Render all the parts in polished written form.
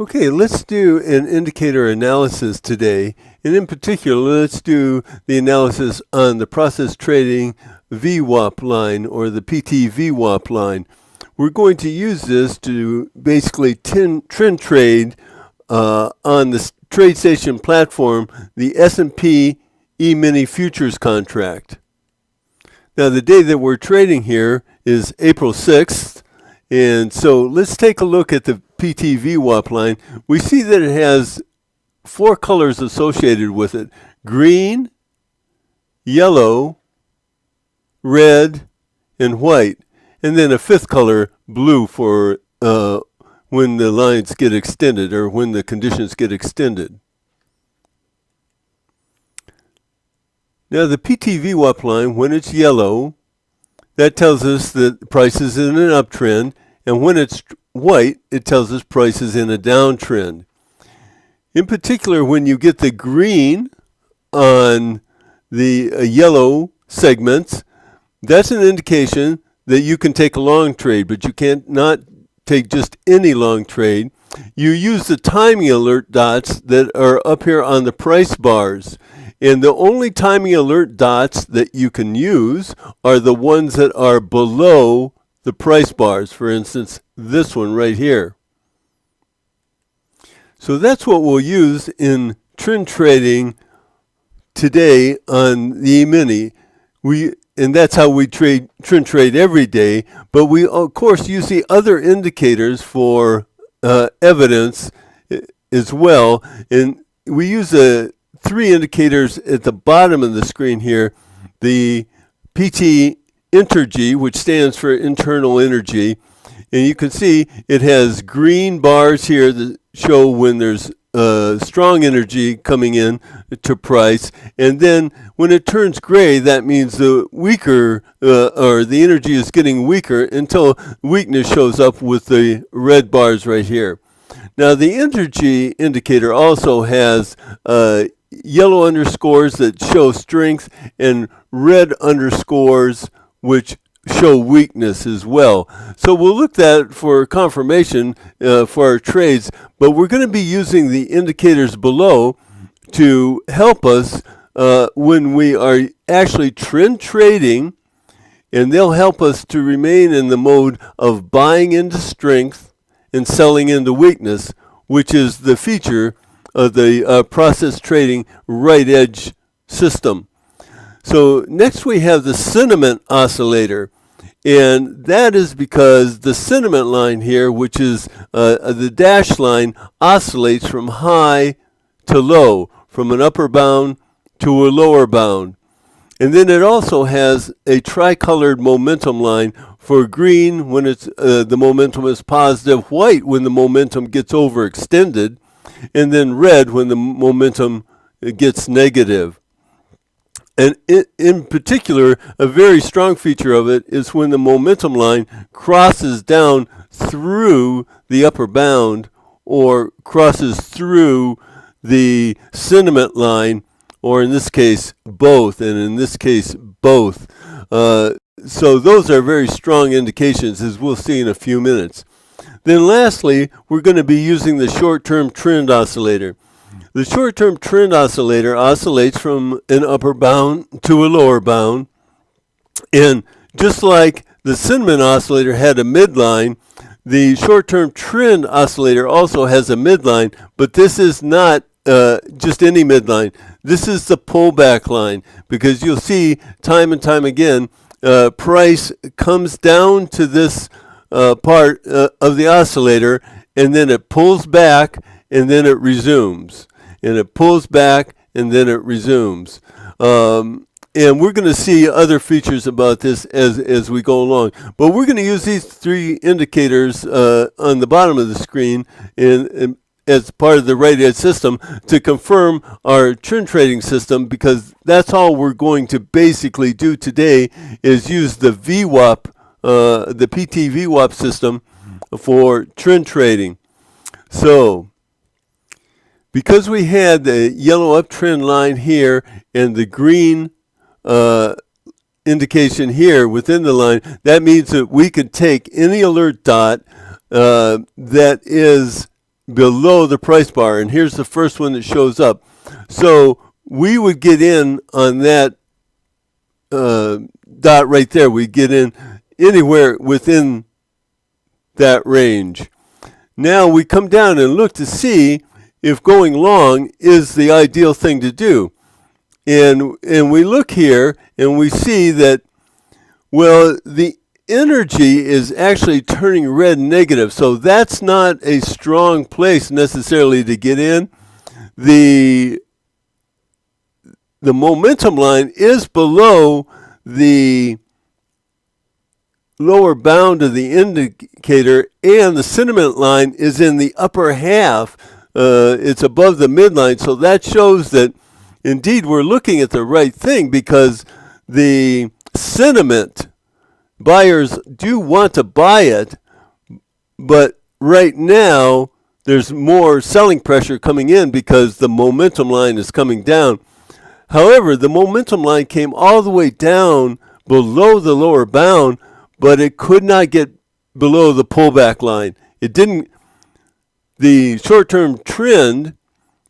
Okay, let's do an indicator analysis today. And in particular, let's do the analysis on the process trading VWAP line or the PT VWAP line. We're going to use this to basically trend trade on the TradeStation platform, the S&P E-mini futures contract. Now, the day that we're trading here is April 6th. And so let's take a look at the PT VWAP line. We see that it has four colors associated with it: green, yellow, red, and white. And then a fifth color, blue, for when the lines get extended or when the conditions get extended. Now the PT VWAP line, when it's yellow, that tells us that price is in an uptrend, and when it's white, it tells us price is in a downtrend. In particular, when you get the green on the yellow segments, that's an indication that you can take a long trade, but you can't not take just any long trade. You use the timing alert dots that are up here on the price bars. And the only timing alert dots that you can use are the ones that are below the price bars. For instance, this one right here. So that's what we'll use in trend trading today on the E-mini. And that's how we trend trade every day. But we, of course, use the other indicators for evidence as well. And we use the three indicators at the bottom of the screen here: the PT Intergy, which stands for internal energy. And you can see it has green bars here that show when there's strong energy coming in to price. And then when it turns gray, that means the weaker or the energy is getting weaker until weakness shows up with the red bars right here. Now the Intergy indicator also has yellow underscores that show strength and red underscores which show weakness as well. So we'll look at that for confirmation for our trades, but we're going to be using the indicators below to help us when we are actually trend trading, and they'll help us to remain in the mode of buying into strength and selling into weakness, which is the feature of the process trading right edge system. So next we have the sentiment oscillator, and that is because the sentiment line here, which is the dashed line, oscillates from high to low, from an upper bound to a lower bound. And then it also has a tricolored momentum line for green when it's the momentum is positive, white when the momentum gets overextended, and then red when the momentum gets negative. And in particular, a very strong feature of it is when the momentum line crosses down through the upper bound or crosses through the sentiment line, or in this case, both, and in this case, both. So those are very strong indications, as we'll see in a few minutes. Then lastly, we're going to be using the short-term trend oscillator. The short-term trend oscillator oscillates from an upper bound to a lower bound. And just like the sentiment oscillator had a midline, the short-term trend oscillator also has a midline, but this is not just any midline. This is the pullback line, because you'll see time and time again, price comes down to this part of the oscillator, and then it pulls back, and then it resumes. And it pulls back, and then it resumes. And we're going to see other features about this as we go along. But we're going to use these three indicators on the bottom of the screen as part of the right edge system to confirm our trend trading system, because that's all we're going to basically do today is use the VWAP, the PT VWAP system for trend trading. So because we had the yellow uptrend line here and the green indication here within the line, that means that we could take any alert dot that is below the price bar. And here's the first one that shows up. So we would get in on that dot right there. We get in anywhere within that range. Now we come down and look to see if going long is the ideal thing to do. And we look here and we see that, well, the energy is actually turning red negative. So that's not a strong place necessarily to get in. The momentum line is below the lower bound of the indicator, and the sentiment line is in the upper half. It's above the midline, so that shows that indeed we're looking at the right thing, because the sentiment, buyers do want to buy it, but right now there's more selling pressure coming in because the momentum line is coming down. However, the momentum line came all the way down below the lower bound, but it could not get below the pullback line. It didn't. The short-term trend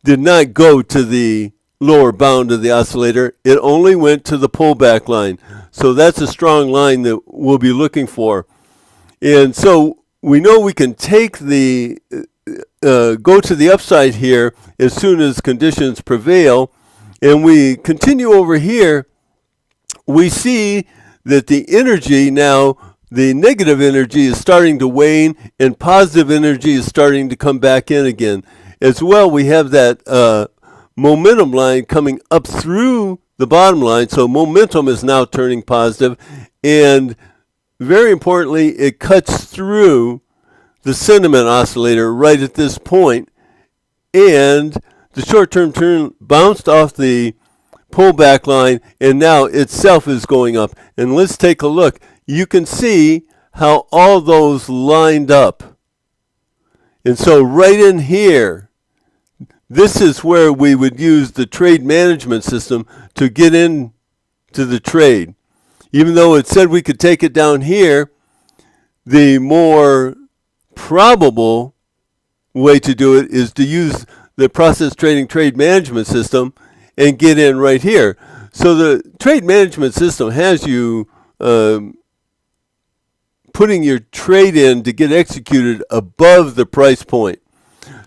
did not go to the lower bound of the oscillator. It only went to the pullback line. So that's a strong line that we'll be looking for. And so we know we can take the go to the upside here as soon as conditions prevail. And we continue over here. We see that the energy now, the negative energy is starting to wane, and positive energy is starting to come back in again. As well, we have that momentum line coming up through the bottom line. So momentum is now turning positive. And very importantly, it cuts through the sentiment oscillator right at this point. And the short-term trend bounced off the pullback line, and now itself is going up. And let's take a look. You can see how all those lined up. And so right in here, this is where we would use the trade management system to get into the trade. Even though it said we could take it down here, the more probable way to do it is to use the process trading trade management system and get in right here. So the trade management system has you putting your trade in to get executed above the price point.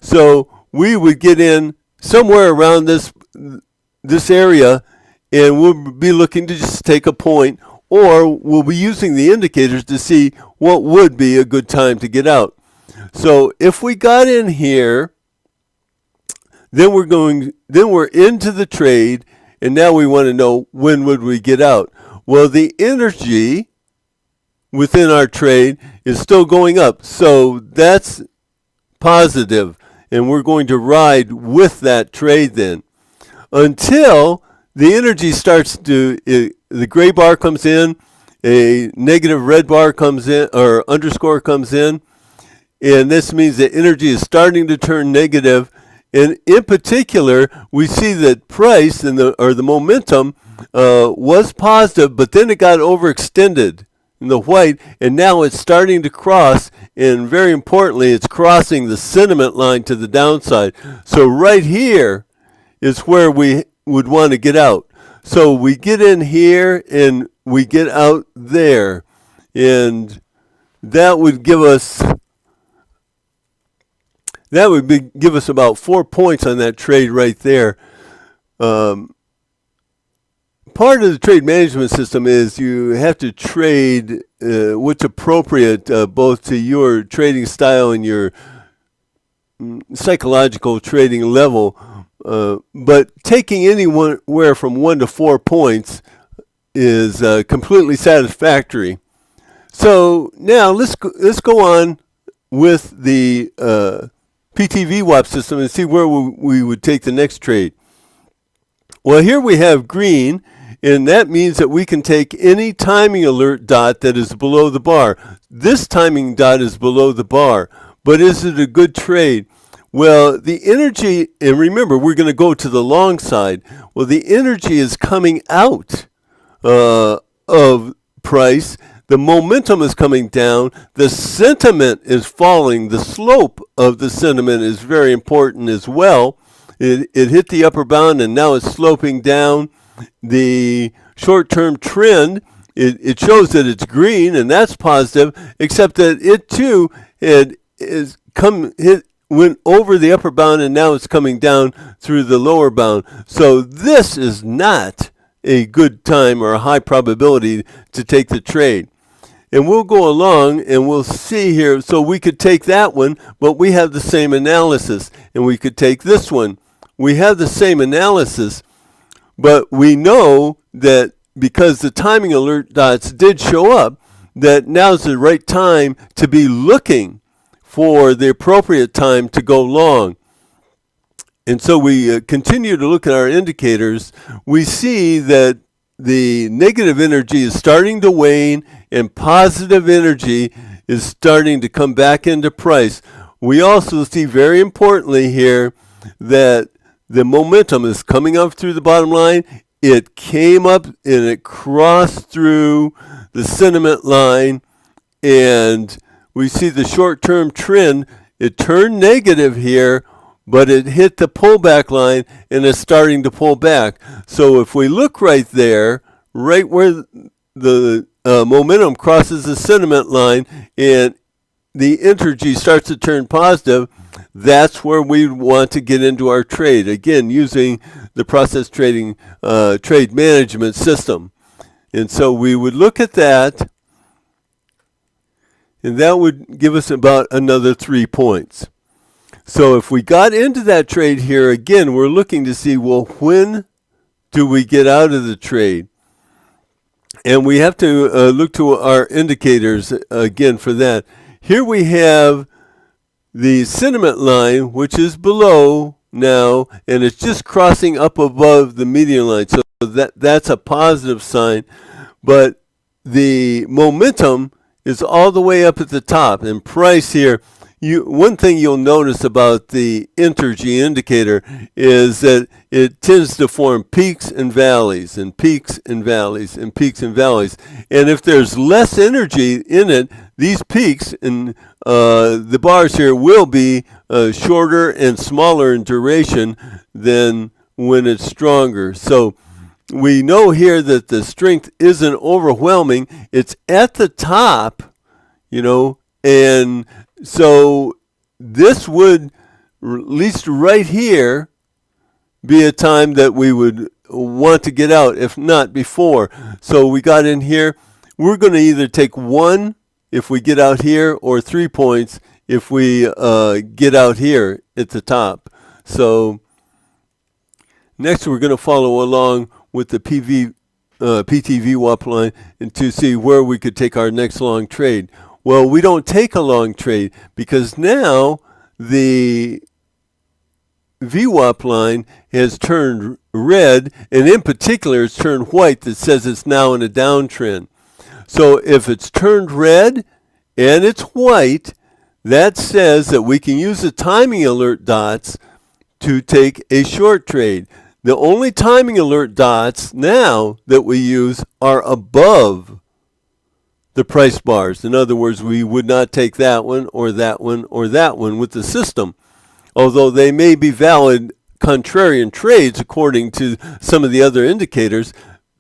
So we would get in somewhere around this area, and we'll be looking to just take a point, or we'll be using the indicators to see what would be a good time to get out. So if we got in here, then we're into the trade, and now we want to know when would we get out. Well, the energy within our trade is still going up, so that's positive, and we're going to ride with that trade then until the energy starts to, the gray bar comes in, a negative red bar comes in, or underscore comes in, and this means that energy is starting to turn negative. And in particular, we see that price and the momentum was positive, but then it got overextended in the white, and now it's starting to cross, and very importantly, it's crossing the sentiment line to the downside. So right here is where we would want to get out. So we get in here and we get out there, and that would give us give us about 4 points on that trade right there. Part of the trade management system is you have to trade what's appropriate both to your trading style and your psychological trading level. But taking anywhere from 1 to 4 points is completely satisfactory. So now let's go on with the PTVWAP system and see where we would take the next trade. Well, here we have green, and that means that we can take any timing alert dot that is below the bar. This timing dot is below the bar, but is it a good trade? Well, the energy, and remember, we're going to go to the long side. Well, the energy is coming out of price. the momentum is coming down, the sentiment is falling. The slope of the sentiment is very important as well. It hit the upper bound and now it's sloping down. The short-term trend, it shows that it's green, and that's positive, except that it too went over the upper bound and now it's coming down through the lower bound. So this is not a good time or a high probability to take the trade. And we'll go along and we'll see here. So we could take that one, but we have the same analysis. And we could take this one. We have the same analysis, but we know that because the timing alert dots did show up, that now's the right time to be looking for the appropriate time to go long. And so we continue to look at our indicators. We see that the negative energy is starting to wane and positive energy is starting to come back into price. We also see, very importantly here, that the momentum is coming up through the bottom line. It came up and it crossed through the sentiment line, and we see the short-term trend. It turned negative here, but it hit the pullback line and it's starting to pull back. So if we look right there, right where the momentum crosses the sentiment line and the energy starts to turn positive, that's where we want to get into our trade. Again, using the process trading trade management system. And so we would look at that, and that would give us about another 3 points. So if we got into that trade here, again, we're looking to see, well, when do we get out of the trade? And we have to look to our indicators again for that. Here we have the sentiment line, which is below now, and it's just crossing up above the median line. So that's a positive sign. But the momentum is all the way up at the top. And price here, one thing you'll notice about the energy indicator is that it tends to form peaks and valleys and peaks and valleys and peaks and valleys. And if there's less energy in it, these peaks and the bars here will be shorter and smaller in duration than when it's stronger. So we know here that the strength isn't overwhelming. It's at the top, and so this would, at least right here, be a time that we would want to get out, if not before. So we got in here. We're going to either take 1 if we get out here, or 3 points if we get out here at the top. So next we're going to follow along with the PTV-WAP line and to see where we could take our next long trade. Well, we don't take a long trade because now the VWAP line has turned red, and in particular it's turned white that says it's now in a downtrend. So if it's turned red and it's white, that says that we can use the timing alert dots to take a short trade. The only timing alert dots now that we use are above the price bars. In other words, we would not take that one or that one or that one with the system, although they may be valid contrarian trades according to some of the other indicators.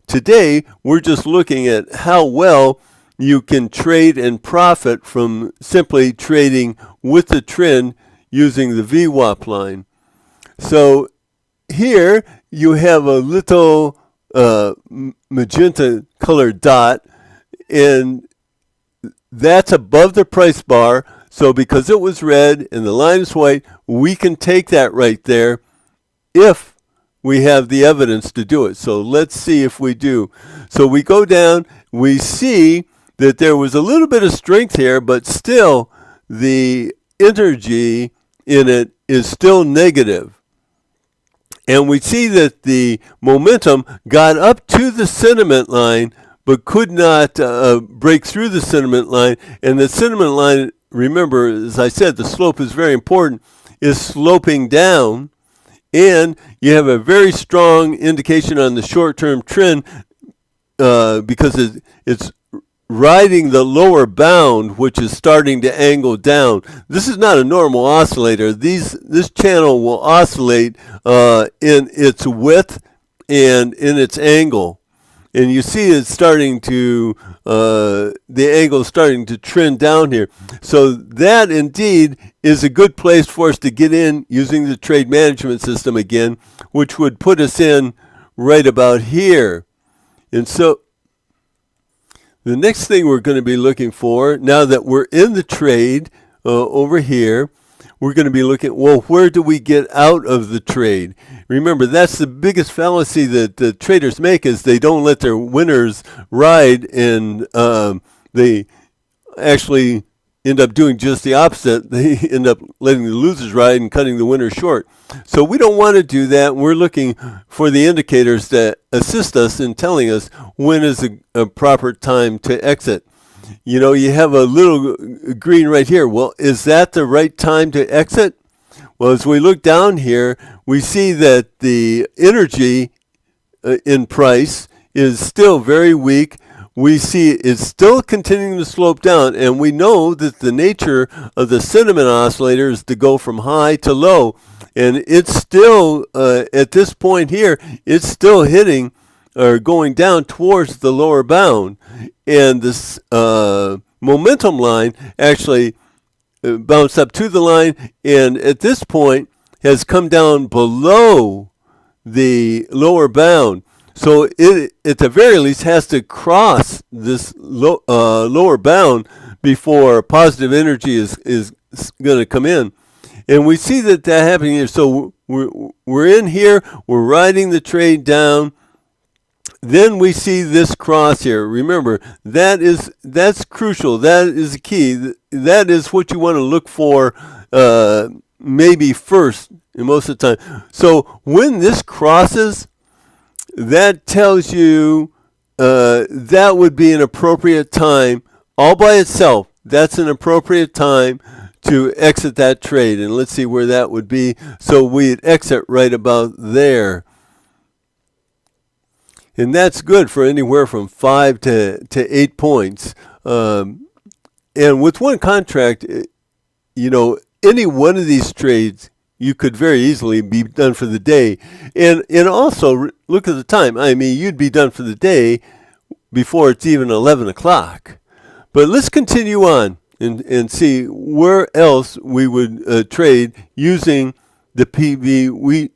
Today, we're just looking at how well you can trade and profit from simply trading with the trend using the VWAP line. So here you have a little magenta colored dot, and that's above the price bar. So because it was red and the line is white, we can take that right there if we have the evidence to do it. So let's see if we do. So we go down, we see that there was a little bit of strength here, but still the energy in it is still negative. And we see that the momentum got up to the sentiment line, but could not break through the sentiment line. And the sentiment line, remember, as I said, the slope is very important, is sloping down. And you have a very strong indication on the short-term trend because it's riding the lower bound, which is starting to angle down. This is not a normal oscillator. This channel will oscillate in its width and in its angle. And you see it's starting to, the angle is starting to trend down here. So that indeed is a good place for us to get in using the trade management system again, which would put us in right about here. And so the next thing we're going to be looking for, now that we're in the trade over here, we're going to be looking, well, where do we get out of the trade? Remember, that's the biggest fallacy that the traders make, is they don't let their winners ride, and they actually end up doing just the opposite. They end up letting the losers ride and cutting the winners short. So we don't want to do that. We're looking for the indicators that assist us in telling us when is a proper time to exit. You know, you have a little green right here. Well, is that the right time to exit? Well, as we look down here, we see that the energy in price is still very weak. We see it's still continuing to slope down, and we know that the nature of the sentiment oscillator is to go from high to low. And it's still, at this point here, it's still hitting or going down towards the lower bound. And this momentum line actually bounced up to the line, and at this point has come down below the lower bound. So it, at the very least, has to cross this lower bound before positive energy is going to come in. And we see that happening here. So we're in here, we're riding the trade down. Then we see this cross here. Remember, that's crucial. That is the key. That is what you want to look for maybe first most of the time. So when this crosses, that tells you that would be an appropriate time all by itself. That's an appropriate time to exit that trade. And let's see where that would be. So we'd exit right about there. And that's good for anywhere from 5 to 8 points. And with one contract, you know, any one of these trades, you could very easily be done for the day. And also, look at the time. I mean, you'd be done for the day before it's even 11 o'clock. But let's continue on and see where else we would trade using the PT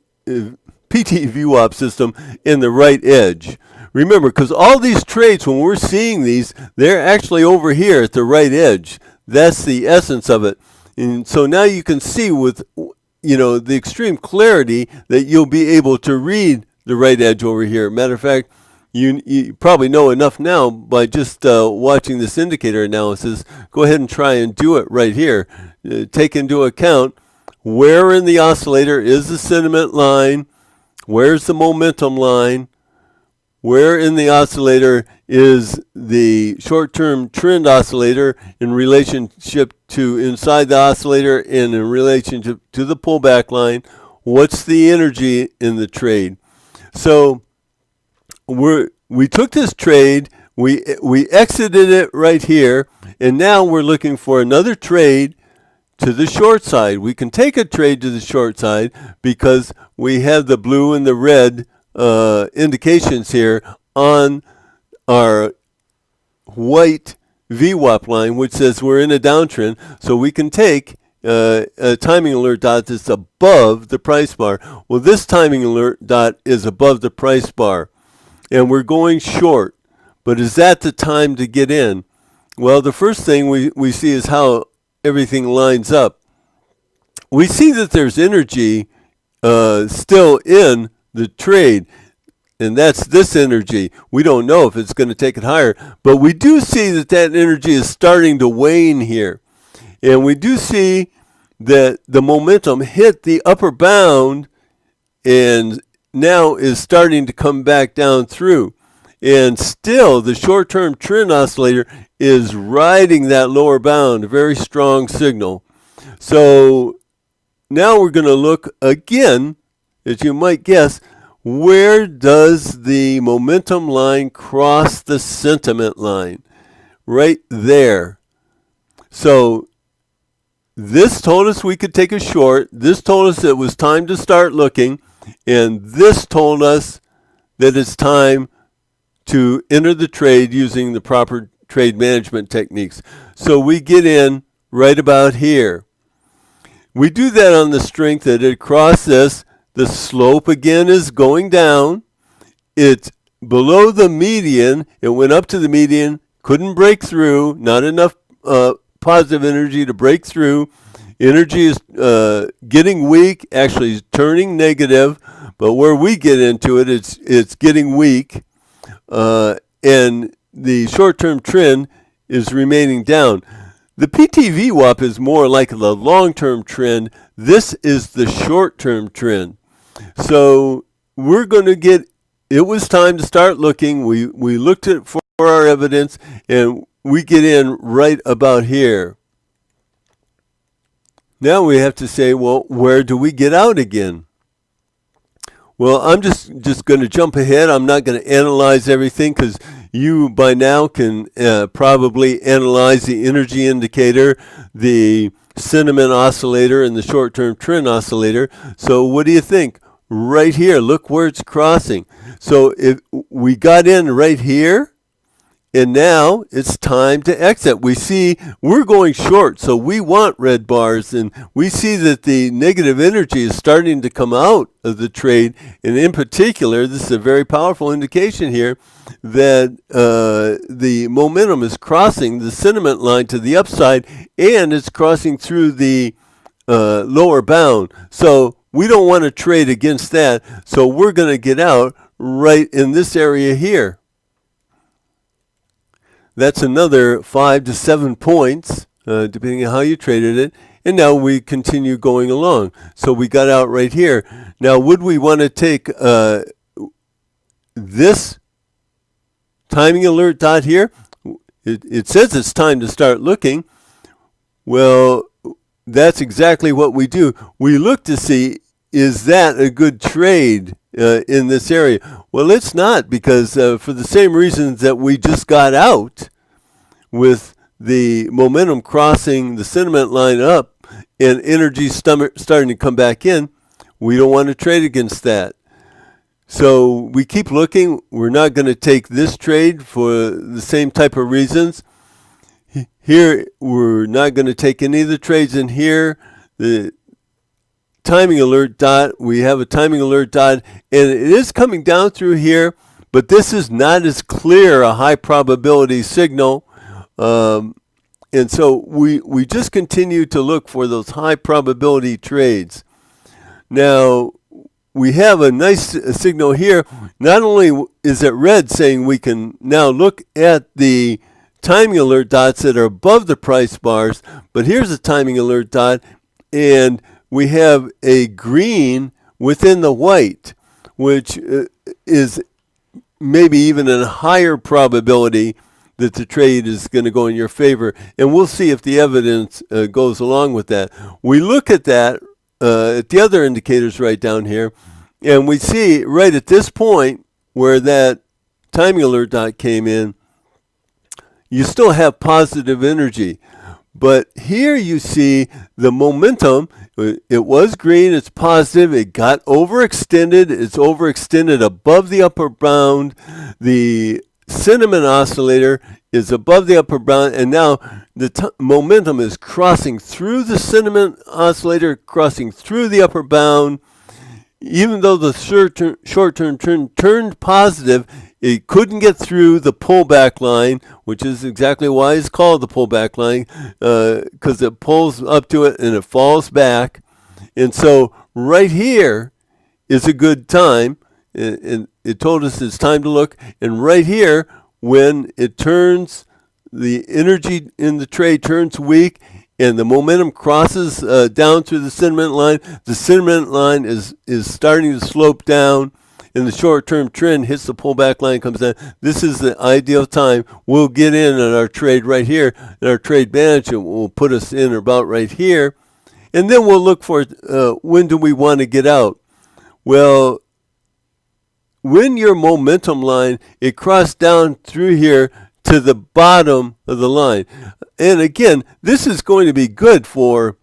VWAP system in the right edge. Remember, because all these trades, when we're seeing these, they're actually over here at the right edge. That's the essence of it. And so now you can see with, you know, the extreme clarity that you'll be able to read the right edge over here. Matter of fact, you probably know enough now by just watching this indicator analysis. Go ahead and try and do it right here. Take into account where in the oscillator is the sentiment line, where's the momentum line, where in the oscillator is the short-term trend oscillator in relationship to inside the oscillator and in relationship to the pullback line, what's the energy in the trade. So we took this trade, we exited it right here, and now we're looking for another trade to the short side. We can take a trade to the short side because we have the blue and the red indications here on our white VWAP line, which says we're in a downtrend. So we can take a timing alert dot that's above the price bar. Well, this timing alert dot is above the price bar, and we're going short. But is that the time to get in? Well, the first thing we see is how everything lines up. We see that there's energy still in the trade, and that's this energy. We don't know if it's going to take it higher, but we do see that energy is starting to wane here. And we do see that the momentum hit the upper bound and now is starting to come back down through. And still, the short-term trend oscillator is riding that lower bound, a very strong signal. So now we're going to look again, as you might guess, where does the momentum line cross the sentiment line? right there. So this told us we could take a short. This told us it was time to start looking. And this told us that it's time to enter the trade using the proper trade management techniques. So we get in right about here. We do that on the strength that across this, the slope again is going down. It's below the median. It went up to the median, couldn't break through, not enough positive energy to break through. Energy is getting weak, actually is turning negative, but where we get into it, it's getting weak, and the short-term trend is remaining down. The PTVWAP is more like the long-term trend. This is the short-term trend. So we're going to get, it was time to start looking. We looked at for our evidence, and we get in right about here. Now we have to say, well, where do we get out again? Well, I'm just going to jump ahead. I'm not going to analyze everything because you by now can probably analyze the energy indicator, the sentiment oscillator, and the short-term trend oscillator. So what do you think? Right here, look where it's crossing. So if we got in right here, and now it's time to exit. We see we're going short, so we want red bars, and we see that the negative energy is starting to come out of the trade. And in particular, this is a very powerful indication here that the momentum is crossing the sentiment line to the upside, and it's crossing through the lower bound. So we don't want to trade against that, so we're going to get out right in this area here. That's another 5 to 7 points, depending on how you traded it. And now we continue going along. So we got out right here. Now, would we want to take this timing alert dot here? It says it's time to start looking. Well, that's exactly what we do. We look to see, is that a good trade in this area? Well, it's not, because for the same reasons that we just got out, with the momentum crossing the sentiment line up and energy starting to come back in, we don't want to trade against that. So we keep looking. We're not going to take this trade for the same type of reasons. Here, we're not going to take any of the trades in here. The timing alert dot, we have a timing alert dot, and it is coming down through here, but this is not as clear a high probability signal. And so we just continue to look for those high probability trades. Now, we have a nice signal here. Not only is it red saying we can now look at the timing alert dots that are above the price bars, but here's a timing alert dot, and we have a green within the white, which is maybe even a higher probability that the trade is going to go in your favor. And we'll see if the evidence goes along with that. We look at that, at the other indicators right down here, and we see right at this point where that timing alert dot came in, you still have positive energy. But here you see the momentum. It was green, it's positive, it got overextended, it's overextended above the upper bound. The sentiment oscillator is above the upper bound, and now the momentum is crossing through the sentiment oscillator, crossing through the upper bound. Even though the short-term trend turned positive, it couldn't get through the pullback line, which is exactly why it's called the pullback line, because it pulls up to it and it falls back. And so right here is a good time. And it told us it's time to look. And right here, when it turns, the energy in the trade turns weak, and the momentum crosses down through the sentiment line is starting to slope down, and the short-term trend hits the pullback line, comes down. This is the ideal time. We'll get in on our trade right here, and our trade manager will put us in about right here, and then we'll look for when do we want to get out. Well, when your momentum line, it crossed down through here to the bottom of the line. And again, this is going to be good for,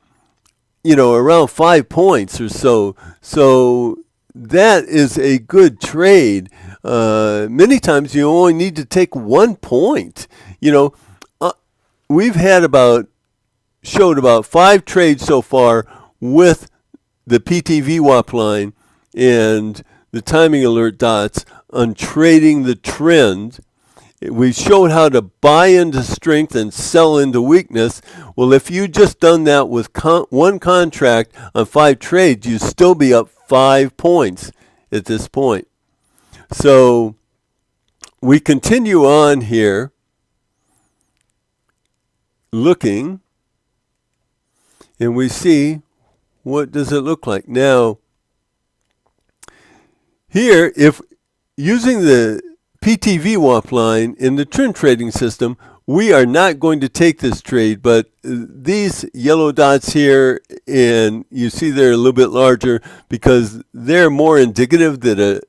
around 5 points or so. So that is a good trade. Many times you only need to take 1 point. We've showed about 5 trades so far with the PT VWAP line and the timing alert dots on trading the trend. We showed how to buy into strength and sell into weakness. Well, if you just done that with one contract on 5 trades, you'd still be up 5 points at this point. So we continue on here looking, and we see what does it look like. Now, here, if using the PT VWAP line in the trend trading system, we are not going to take this trade, but these yellow dots here, and you see they're a little bit larger because they're more indicative that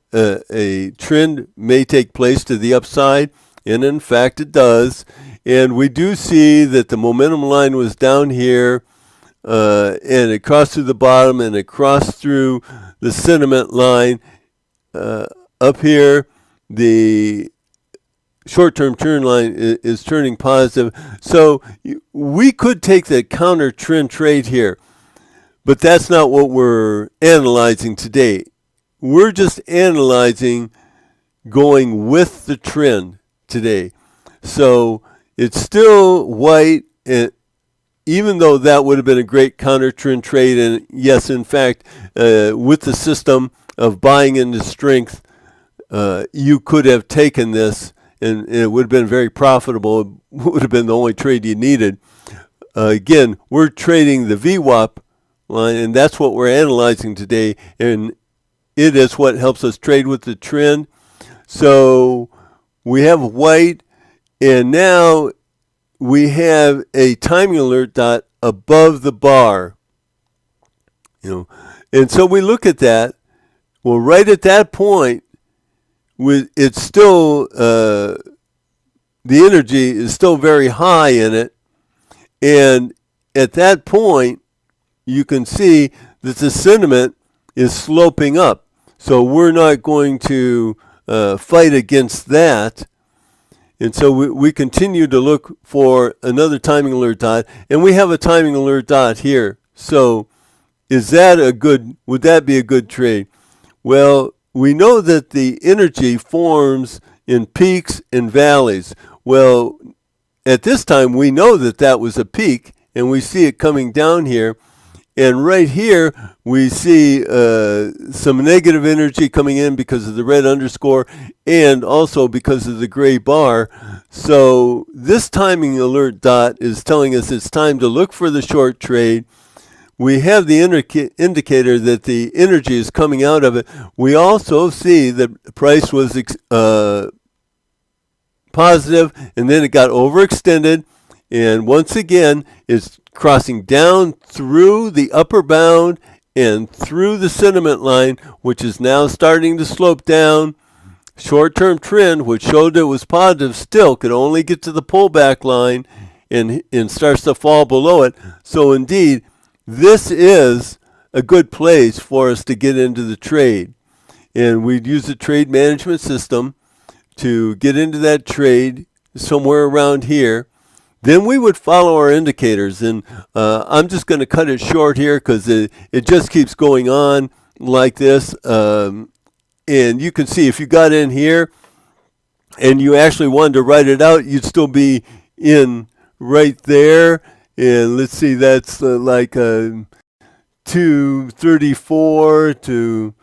a trend may take place to the upside, and in fact it does. And we do see that the momentum line was down here, and it crossed through the bottom, and it crossed through the sentiment line up here. The short-term trend line is turning positive. So we could take the counter trend trade here, but that's not what we're analyzing today. We're just analyzing going with the trend today. So it's still white, and even though that would have been a great counter trend trade, and yes, in fact, with the system of buying into strength, you could have taken this, and it would have been very profitable. It would have been the only trade you needed. Again, we're trading the VWAP line, and that's what we're analyzing today, and it is what helps us trade with the trend. So we have white, and now we have a timing alert dot above the bar. And so we look at that. Well, right at that point, it's still the energy is still very high in it, and at that point you can see that the sentiment is sloping up. So we're not going to fight against that, and so we continue to look for another timing alert dot, and we have a timing alert dot here. So would that be a good trade? Well, we know that the energy forms in peaks and valleys. Well, at this time, we know that that was a peak, and we see it coming down here. And right here, we see some negative energy coming in because of the red underscore and also because of the gray bar. So this timing alert dot is telling us it's time to look for the short trade. We have the indicator that the energy is coming out of it. We also see that the price was positive, and then it got overextended, and once again it's crossing down through the upper bound and through the sentiment line, which is now starting to slope down. Short-term trend, which showed it was positive, still could only get to the pullback line and starts to fall below it. So indeed, this is a good place for us to get into the trade. And we'd use the trade management system to get into that trade somewhere around here. Then we would follow our indicators. And I'm just going to cut it short here because it just keeps going on like this. And you can see if you got in here and you actually wanted to write it out, you'd still be in right there. And let's see, that's like 234 to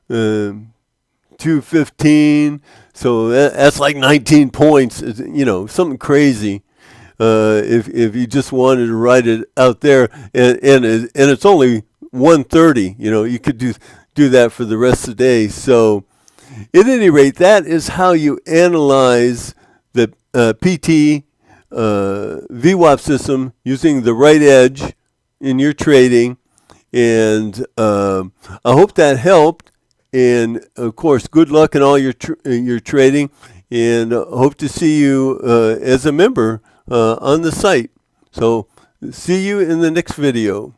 215. So that's like 19 points, something crazy. If you just wanted to write it out there, and it's only 1:30, you could do that for the rest of the day. So at any rate, that is how you analyze the PT VWAP system using the right edge in your trading, and I hope that helped. And of course, good luck in all your trading. and hope to see you as a member on the site. So see you in the next video.